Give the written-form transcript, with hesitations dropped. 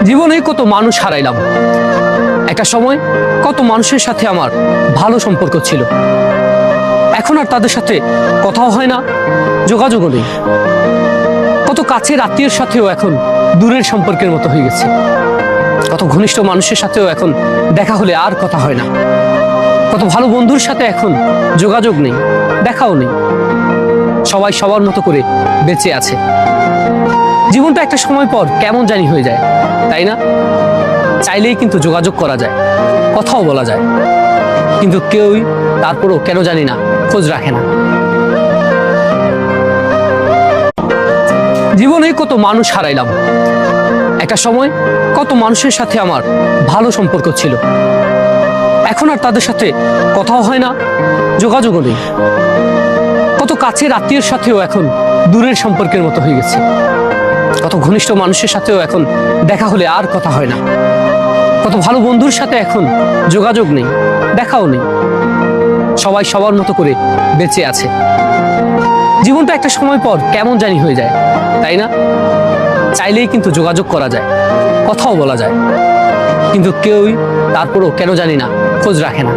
জীবনে কত মানুষ হারাইলাম। একটা সময় কত মানুষের সাথে আমার ভালো সম্পর্ক ছিল, এখন আর তাদের সাথে কথাও হয় না, যোগাযোগও নেই। কত কাছের আত্মীয়ের সাথেও এখন দূরের সম্পর্কের মতো হয়ে গেছে। কত ঘনিষ্ঠ মানুষের সাথেও এখন দেখা হলে আর কথা হয় না। কত ভালো বন্ধুর সাথে এখন যোগাযোগ নেই, দেখাও নেই। সবাই সবার মতো করে বেঁচে আছে। জীবনটা একটা সময় পর কেমন জানি হয়ে যায়, তাই না? চাইলেই কিন্তু যোগাযোগ করা যায়, কথাও বলা যায়, কিন্তু কেউই তারপরও কেন জানি না খোঁজ রাখে না। জীবনে কত মানুষ হারাইলাম। একটা সময় কত মানুষের সাথে আমার ভালো সম্পর্ক ছিল, এখন আর তাদের সাথে কথাও হয় না, যোগাযোগও নেই। কত কাছের আত্মীয়ের সাথেও এখন দূরের সম্পর্কের মতো হয়ে গেছে। কত ঘনিষ্ঠ মানুষের সাথেও এখন দেখা হলে আর কথা হয় না। কত ভালো বন্ধুর সাথে এখন যোগাযোগ নেই, দেখাও নেই। সবাই সবার মতো করে বেঁচে আছে। জীবনটা একটা সময় পর কেমন জানি হয়ে যায়, তাই না? চাইলেই কিন্তু যোগাযোগ করা যায়, কথাও বলা যায়, কিন্তু কেউই তারপরও কেন জানি না খোঁজ রাখে না।